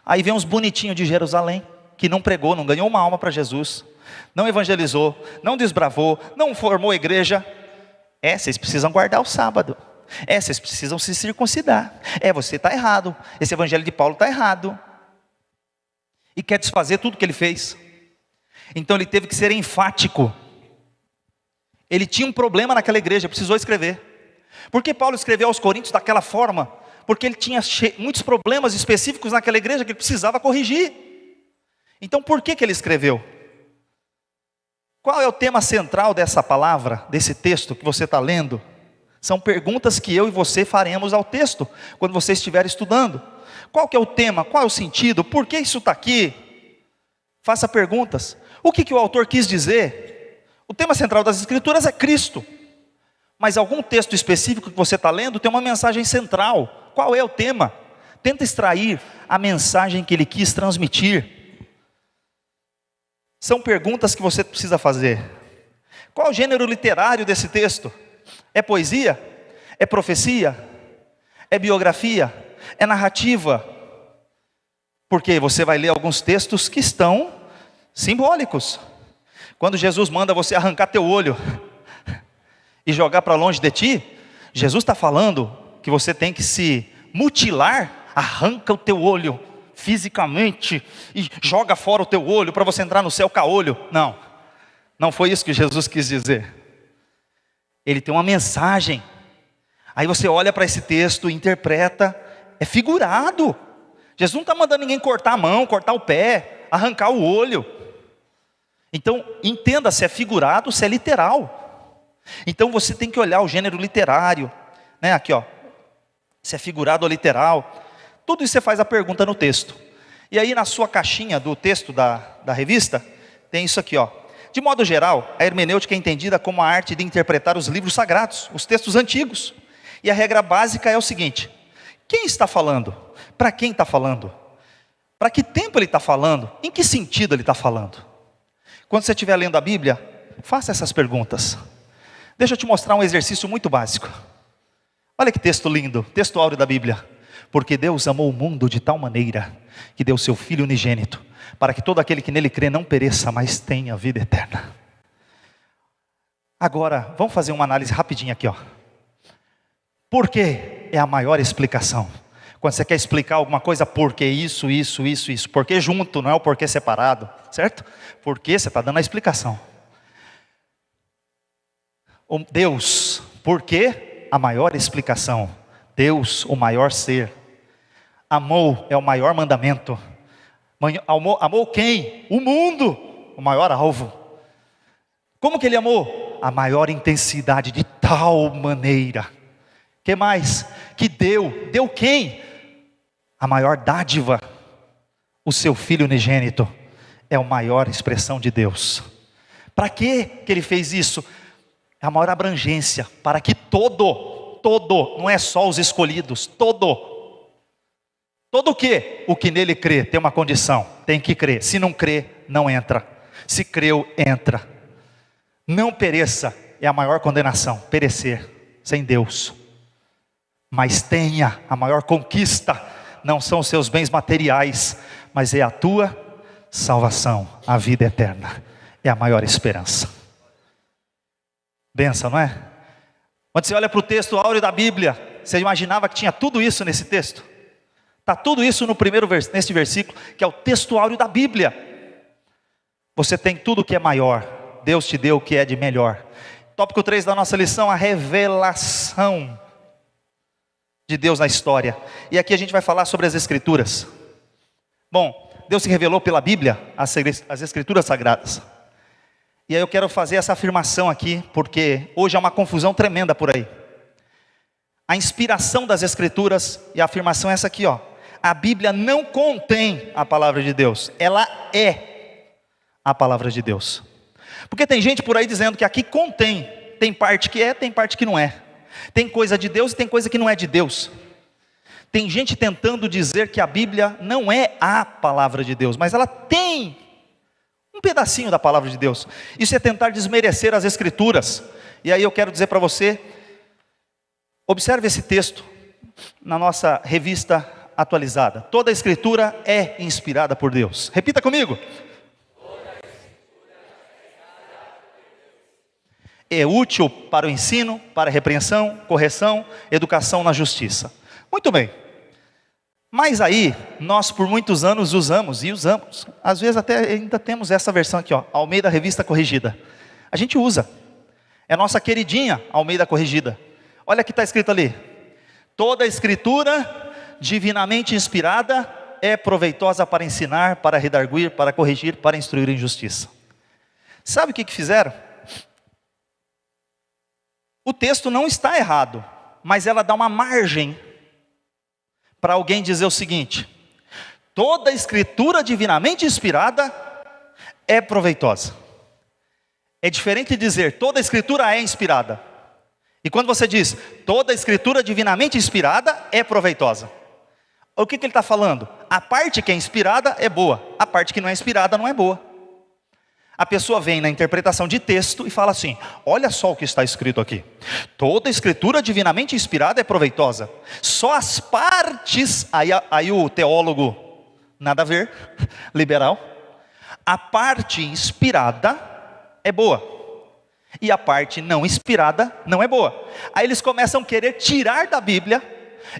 Aí vem uns bonitinhos de Jerusalém, que não pregou, não ganhou uma alma para Jesus, não evangelizou, não desbravou, não formou igreja. Vocês precisam guardar o sábado. Vocês precisam se circuncidar. Você está errado. Esse evangelho de Paulo está errado. E quer desfazer tudo que ele fez. Então ele teve que ser enfático. Ele tinha um problema naquela igreja, precisou escrever. Por que Paulo escreveu aos Coríntios daquela forma? Porque ele tinha muitos problemas específicos naquela igreja que ele precisava corrigir. Então por que ele escreveu? Qual é o tema central dessa palavra, desse texto que você está lendo? São perguntas que eu e você faremos ao texto, quando você estiver estudando. Qual que é o tema? Qual é o sentido? Por que isso está aqui? Faça perguntas. O que o autor quis dizer? O tema central das escrituras é Cristo. Mas algum texto específico que você está lendo tem uma mensagem central. Qual é o tema? Tenta extrair a mensagem que ele quis transmitir. São perguntas que você precisa fazer. Qual o gênero literário desse texto? É poesia? É profecia? É biografia? é narrativa. Porque você vai ler alguns textos que estão simbólicos. Quando Jesus manda você arrancar teu olho e jogar para longe de ti, Jesus está falando que você tem que se mutilar, arranca o teu olho fisicamente e joga fora o teu olho para você entrar no céu caolho. Não, não foi isso que Jesus quis dizer. Ele tem uma mensagem. Aí você olha para esse texto e interpreta, é figurado. Jesus não está mandando ninguém cortar a mão, cortar o pé, arrancar o olho. Então, entenda se é figurado, se é literal. Então você tem que olhar o gênero literário, né? Aqui ó, se é figurado ou literal. Tudo isso você faz a pergunta no texto. E aí na sua caixinha do texto da revista, tem isso aqui ó. De modo geral, a hermenêutica é entendida como a arte de interpretar os livros sagrados, os textos antigos. E a regra básica é o seguinte: quem está falando? Para quem está falando? Para que tempo ele está falando? Em que sentido ele está falando? Quando você estiver lendo a Bíblia, faça essas perguntas. Deixa eu te mostrar um exercício muito básico. Olha que texto lindo, texto áureo da Bíblia. Porque Deus amou o mundo de tal maneira que deu seu Filho unigênito, para que todo aquele que nele crê não pereça, mas tenha vida eterna. Agora, vamos fazer uma análise rapidinha aqui ó. Por que é a maior explicação? Quando você quer explicar alguma coisa, por que isso, isso, isso, isso. Por que junto, não é o porquê separado, certo? Porque você está dando a explicação. Deus, por que a maior explicação? Deus, o maior ser. Amou é o maior mandamento. Amou quem? O mundo, o maior alvo. Como que ele amou? A maior intensidade, de tal maneira. Que mais? Que deu quem? A maior dádiva, o seu Filho unigênito, é a maior expressão de Deus. Para que ele fez isso? É a maior abrangência, para que todo, não é só os escolhidos, todo o quê? O que nele crê, tem uma condição, tem que crer, se não crê, não entra, se creu, entra. Não pereça, é a maior condenação, perecer, sem Deus. Mas tenha a maior conquista, não são os seus bens materiais, mas é a tua salvação, a vida eterna, é a maior esperança. Benção, não é? Quando você olha para o texto áureo da Bíblia, você imaginava que tinha tudo isso nesse texto? Está tudo isso no primeiro nesse versículo, que é o texto áureo da Bíblia. Você tem tudo o que é maior, Deus te deu o que é de melhor. Tópico 3 da nossa lição, a revelação de Deus na história. E aqui a gente vai falar sobre as Escrituras. Bom, Deus se revelou pela Bíblia, as Escrituras Sagradas. E aí eu quero fazer essa afirmação aqui, porque hoje há uma confusão tremenda por aí. A inspiração das Escrituras, e a afirmação é essa aqui ó. A Bíblia não contém a palavra de Deus, ela é a palavra de Deus. Porque tem gente por aí dizendo que aqui contém, tem parte que é, tem parte que não é. Tem coisa de Deus e tem coisa que não é de Deus. Tem gente tentando dizer que a Bíblia não é a palavra de Deus, mas ela tem um pedacinho da palavra de Deus. Isso é tentar desmerecer as Escrituras. E aí eu quero dizer para você, observe esse texto na nossa revista atualizada. Toda a Escritura é inspirada por Deus. Repita comigo. É útil para o ensino, para a repreensão, correção, educação na justiça. Muito bem. Mas aí, nós por muitos anos usamos, às vezes até ainda temos essa versão aqui, ó, Almeida Revista Corrigida. A gente usa. É a nossa queridinha Almeida Corrigida. Olha o que está escrito ali. Toda a Escritura, divinamente inspirada, é proveitosa para ensinar, para redarguir, para corrigir, para instruir em justiça. Sabe o que fizeram? O texto não está errado, mas ela dá uma margem para alguém dizer o seguinte: toda a Escritura divinamente inspirada é proveitosa. É diferente de dizer toda a Escritura é inspirada. E quando você diz toda a Escritura divinamente inspirada é proveitosa, o que ele está falando? A parte que é inspirada é boa, a parte que não é inspirada não é boa. A pessoa vem na interpretação de texto e fala assim: olha só o que está escrito aqui. Toda escritura divinamente inspirada é proveitosa. Só as partes, aí o teólogo, nada a ver, liberal, a parte inspirada é boa. E a parte não inspirada não é boa. Aí eles começam a querer tirar da Bíblia: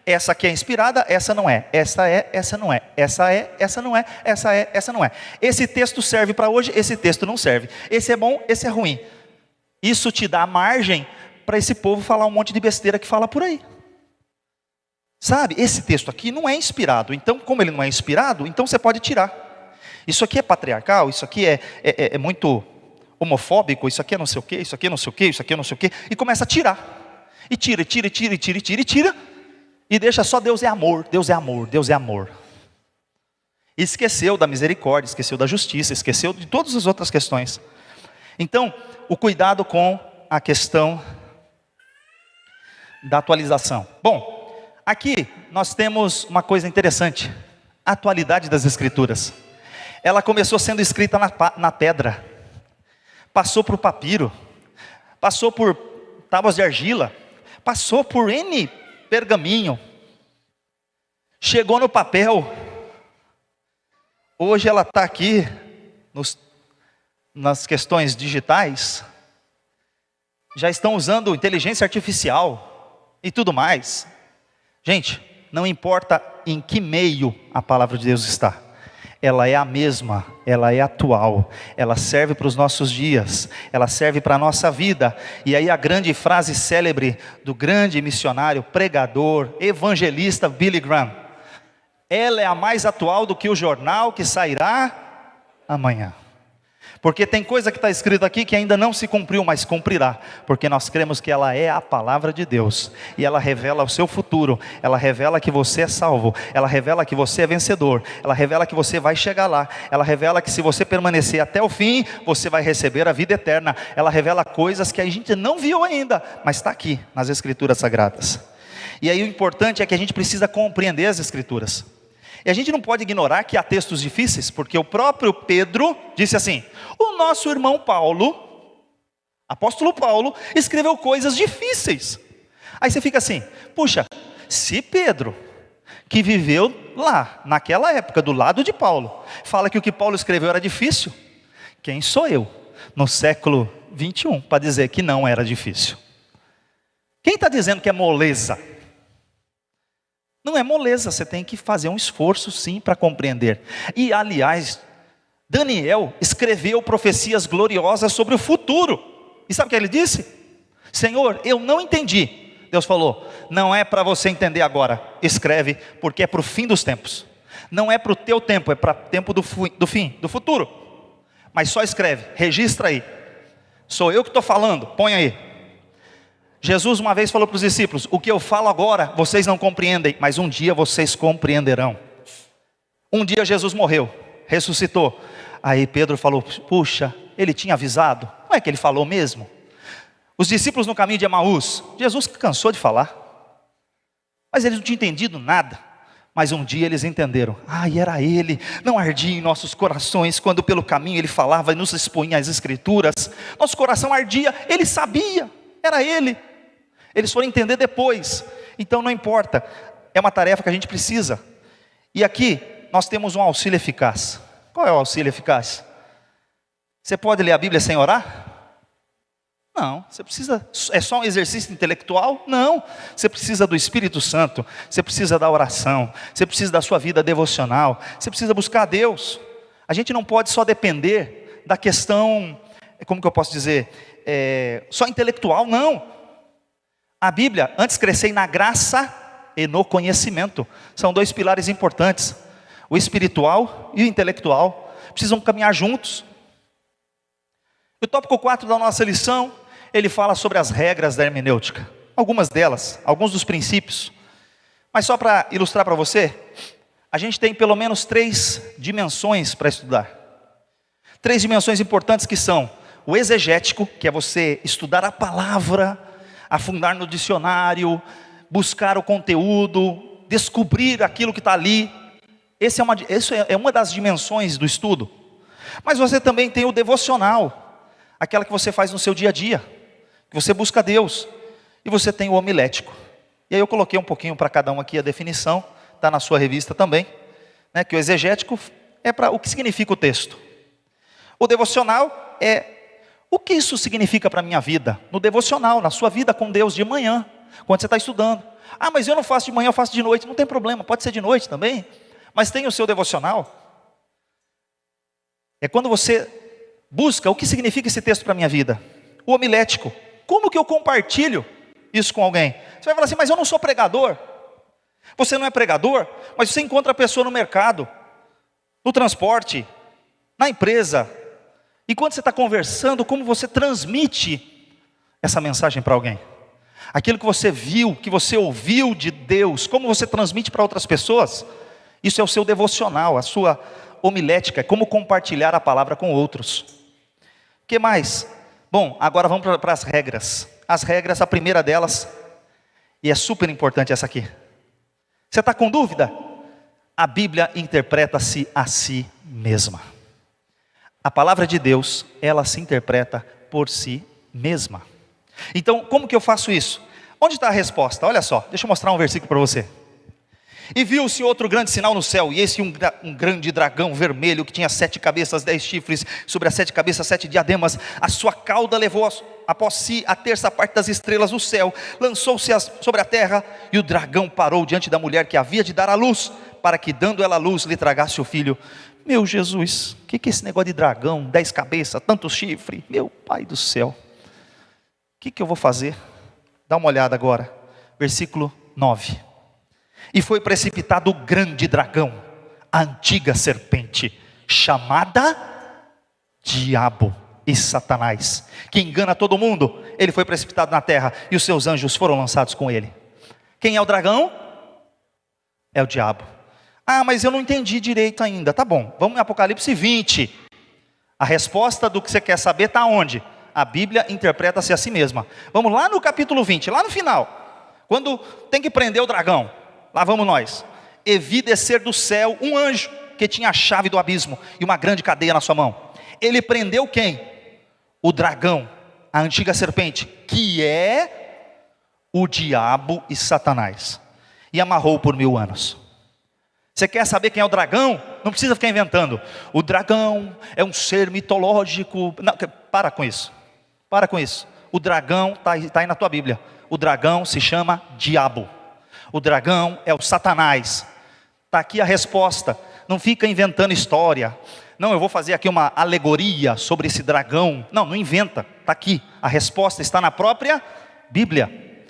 essa aqui é inspirada, essa não é. Essa é, essa não é. Essa é, essa não é. Essa é, essa não é. Esse texto serve para hoje, esse texto não serve. Esse é bom, esse é ruim. Isso te dá margem para esse povo falar um monte de besteira que fala por aí. Sabe, esse texto aqui não é inspirado. Então, como ele não é inspirado, então você pode tirar. Isso aqui é patriarcal, isso aqui é muito homofóbico, isso aqui é não sei o quê, isso aqui é não sei o quê, isso aqui é não sei o quê. E começa a tirar. E tira, e deixa só Deus é amor, Deus é amor, Deus é amor. E esqueceu da misericórdia, esqueceu da justiça, esqueceu de todas as outras questões. Então, o cuidado com a questão da atualização. Bom, aqui nós temos uma coisa interessante: a atualidade das Escrituras. Ela começou sendo escrita na pedra, passou por papiro, passou por tábuas de argila, passou por N pergaminho, chegou no papel. Hoje ela está aqui nas questões digitais, já estão usando inteligência artificial e tudo mais. Gente, não importa em que meio a palavra de Deus está, ela é a mesma, ela é atual, ela serve para os nossos dias, ela serve para a nossa vida. E aí a grande frase célebre do grande missionário, pregador, evangelista Billy Graham: ela é a mais atual do que o jornal que sairá amanhã. Porque tem coisa que está escrito aqui que ainda não se cumpriu, mas cumprirá, porque nós cremos que ela é a palavra de Deus, e ela revela o seu futuro, ela revela que você é salvo, ela revela que você é vencedor, ela revela que você vai chegar lá, ela revela que se você permanecer até o fim, você vai receber a vida eterna. Ela revela coisas que a gente não viu ainda, mas está aqui nas Escrituras Sagradas. E aí o importante é que a gente precisa compreender as Escrituras. E a gente não pode ignorar que há textos difíceis, porque o próprio Pedro disse assim: o nosso irmão Paulo, apóstolo Paulo, escreveu coisas difíceis. Aí você fica assim: puxa, se Pedro, que viveu lá, naquela época, do lado de Paulo, fala que o que Paulo escreveu era difícil, quem sou eu, no século 21, para dizer que não era difícil? Quem está dizendo que é moleza? Não é moleza, você tem que fazer um esforço sim para compreender. E aliás, Daniel escreveu profecias gloriosas sobre o futuro. E sabe o que ele disse? Senhor, eu não entendi. Deus falou: não é para você entender agora, escreve, porque é para o fim dos tempos. Não é para o teu tempo, é para o tempo do fim, do futuro. Mas só escreve, registra aí. Sou eu que estou falando, põe aí. Jesus uma vez falou para os discípulos: o que eu falo agora, vocês não compreendem, mas um dia vocês compreenderão. Um dia Jesus morreu, ressuscitou. Aí Pedro falou: puxa, ele tinha avisado, não é que ele falou mesmo? Os discípulos no caminho de Emaús, Jesus cansou de falar, mas eles não tinham entendido nada. Mas um dia eles entenderam: e era ele, não ardia em nossos corações, quando pelo caminho ele falava e nos expunha as Escrituras. Nosso coração ardia, ele sabia, era ele. Eles foram entender depois. Então não importa, é uma tarefa que a gente precisa. E aqui nós temos um auxílio eficaz. Qual é o auxílio eficaz? Você pode ler a Bíblia sem orar? Não. Você precisa, é só um exercício intelectual? Não. Você precisa do Espírito Santo, você precisa da oração, você precisa da sua vida devocional, você precisa buscar a Deus. A gente não pode só depender da questão, como que eu posso dizer, só intelectual, não. A Bíblia, antes crescei na graça e no conhecimento. São dois pilares importantes. O espiritual e o intelectual precisam caminhar juntos. O tópico 4 da nossa lição, ele fala sobre as regras da hermenêutica. Algumas delas, alguns dos princípios. Mas só para ilustrar para você, a gente tem pelo menos 3 dimensões para estudar. 3 dimensões importantes que são o exegético, que é você estudar a palavra, afundar no dicionário, buscar o conteúdo, descobrir aquilo que está ali. Essa é uma das dimensões do estudo. Mas você também tem o devocional, aquela que você faz no seu dia a dia, que você busca Deus. E você tem o homilético. E aí eu coloquei um pouquinho para cada um aqui a definição, está na sua revista também, né, que o exegético é para o que significa o texto. O devocional é o que isso significa para a minha vida. No devocional, na sua vida com Deus de manhã, quando você está estudando. Ah, mas eu não faço de manhã, eu faço de noite. Não tem problema, pode ser de noite também. Mas tem o seu devocional. É quando você busca o que significa esse texto para a minha vida. O homilético, como que eu compartilho isso com alguém? Você vai falar assim, mas eu não sou pregador. Você não é pregador, mas você encontra a pessoa no mercado, no transporte, na empresa. E quando você está conversando, como você transmite essa mensagem para alguém? Aquilo que você viu, que você ouviu de Deus, como você transmite para outras pessoas? Isso é o seu devocional, a sua homilética, é como compartilhar a palavra com outros. O que mais? Bom, agora vamos para as regras. As regras, a primeira delas, e é super importante essa aqui. Você está com dúvida? A Bíblia interpreta-se a si mesma. A palavra de Deus, ela se interpreta por si mesma. Então, como que eu faço isso? Onde está a resposta? Olha só, deixa eu mostrar um versículo para você. E viu-se outro grande sinal no céu, e esse um grande dragão vermelho, que tinha 7 cabeças, 10 chifres, sobre as 7 cabeças 7 diademas. A sua cauda levou após si a terça parte das estrelas do céu, lançou-se sobre a terra, e o dragão parou diante da mulher que havia de dar à luz, para que dando ela à luz, lhe tragasse o filho. Meu Jesus, o que é esse negócio de dragão, 10 cabeças, tanto chifre? Meu Pai do céu, o que eu vou fazer? Dá uma olhada agora, versículo 9. E foi precipitado o grande dragão, a antiga serpente, chamada Diabo e Satanás, que engana todo mundo. Ele foi precipitado na terra, e os seus anjos foram lançados com ele. Quem é o dragão? É o diabo. Ah, mas eu não entendi direito ainda. Tá bom, vamos em Apocalipse 20. A resposta do que você quer saber está onde? A Bíblia interpreta-se a si mesma. Vamos lá no capítulo 20, lá no final, quando tem que prender o dragão. Lá vamos nós. E vi descer do céu um anjo, que tinha a chave do abismo, e uma grande cadeia na sua mão. Ele prendeu quem? O dragão, a antiga serpente, que é o diabo e Satanás, e amarrou por 1000 anos. Você quer saber quem é o dragão? Não precisa ficar inventando. O dragão é um ser mitológico. Não, para com isso. Para com isso. O dragão está aí na tua Bíblia. O dragão se chama diabo. O dragão é o Satanás. Está aqui a resposta. Não fica inventando história. Não, eu vou fazer aqui uma alegoria sobre esse dragão. Não, não inventa. Está aqui. A resposta está na própria Bíblia.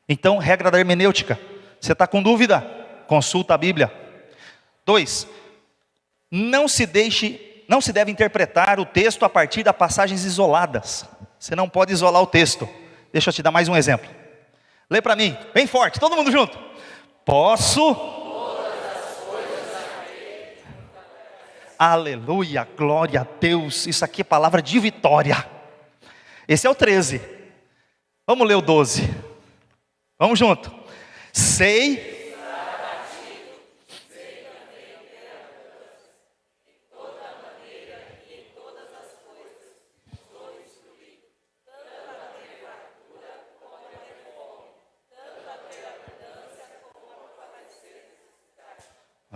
Então, regra da hermenêutica. Você está com dúvida? Consulta a Bíblia. 2. Não se deve interpretar o texto a partir de passagens isoladas. Você não pode isolar o texto. Deixa eu te dar mais um exemplo. Lê para mim, bem forte, todo mundo junto. Posso. Aleluia, glória a Deus. Isso aqui é palavra de vitória. Esse é o 13. Vamos ler o 12. Vamos junto. Sei.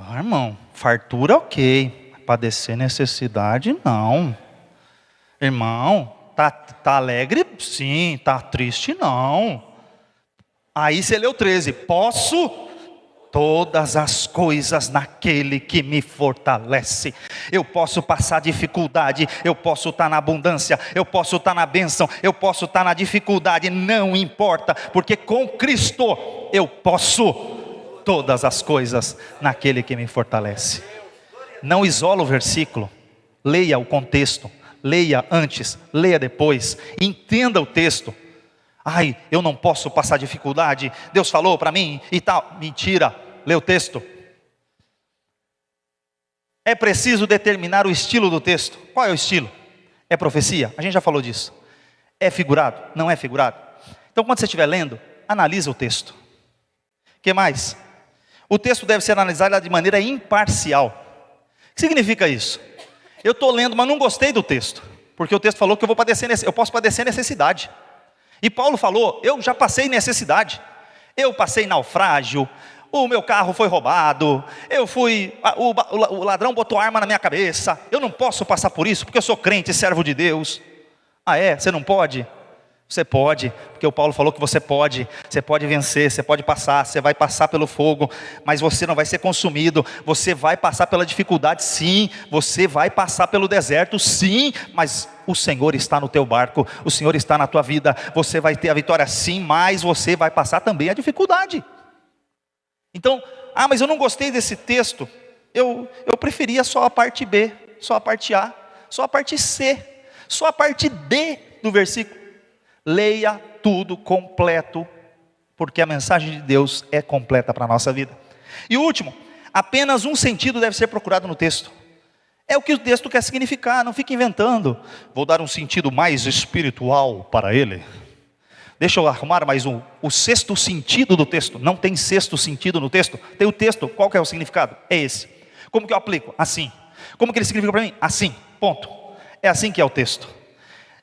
Ah, irmão, fartura ok, padecer necessidade não. Irmão, tá alegre? Sim. Tá triste? Não. Aí você leu 13. Posso todas as coisas naquele que me fortalece. Eu posso passar dificuldade, eu posso estar na abundância, eu posso estar na bênção, eu posso estar na dificuldade, não importa, porque com Cristo eu posso todas as coisas naquele que me fortalece. Não isola o versículo, leia o contexto, leia antes, leia depois, entenda o texto. Ai, eu não posso passar dificuldade, Deus falou para mim e tal. Mentira, lê o texto. É preciso determinar o estilo do texto. Qual é o estilo? É profecia? A gente já falou disso. É figurado? Não é figurado? Então quando você estiver lendo, analisa o texto. O que mais? O texto deve ser analisado de maneira imparcial. O que significa isso? Eu estou lendo, mas não gostei do texto, porque o texto falou que eu posso padecer necessidade. E Paulo falou, eu já passei necessidade, eu passei naufrágio, o meu carro foi roubado, o ladrão botou arma na minha cabeça, eu não posso passar por isso, porque eu sou crente e servo de Deus. Ah é? Você não pode? Você pode, porque o Paulo falou que você pode vencer, você pode passar, você vai passar pelo fogo, mas você não vai ser consumido, você vai passar pela dificuldade sim, você vai passar pelo deserto sim, mas o Senhor está no teu barco, o Senhor está na tua vida, você vai ter a vitória sim, mas você vai passar também a dificuldade. Então, mas eu não gostei desse texto, eu preferia só a parte B, só a parte A, só a parte C, só a parte D do versículo. Leia tudo completo, porque a mensagem de Deus é completa para a nossa vida. E o último, apenas um sentido deve ser procurado no texto. É o que o texto quer significar, não fique inventando. Vou dar um sentido mais espiritual para ele. Deixa eu arrumar mais o sexto sentido do texto. Não tem sexto sentido no texto. Tem o texto, qual que é o significado? É esse. Como que eu aplico? Assim. Como que ele significa para mim? Assim, ponto. É assim que é o texto.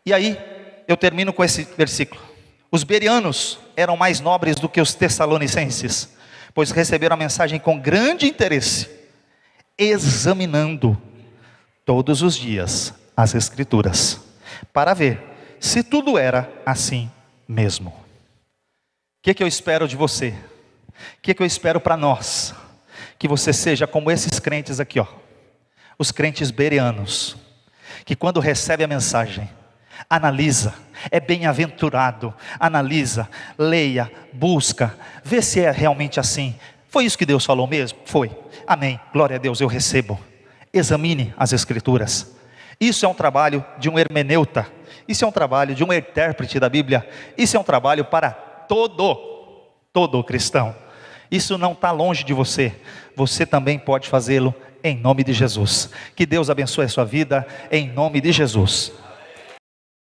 E aí, eu termino com esse versículo. Os bereanos eram mais nobres do que os tessalonicenses, pois receberam a mensagem com grande interesse, examinando todos os dias as Escrituras, para ver se tudo era assim mesmo. O que eu espero de você? O que eu espero para nós? Que você seja como esses crentes aqui, ó, os crentes bereanos, que quando recebe a mensagem, analisa, é bem-aventurado, analisa, leia, busca, vê se é realmente assim. Foi isso que Deus falou mesmo? Foi. Amém, glória a Deus, eu recebo. Examine as Escrituras. Isso é um trabalho de um hermeneuta, isso é um trabalho de um intérprete da Bíblia, isso é um trabalho para todo cristão. Isso não está longe de você, você também pode fazê-lo em nome de Jesus. Que Deus abençoe a sua vida, em nome de Jesus.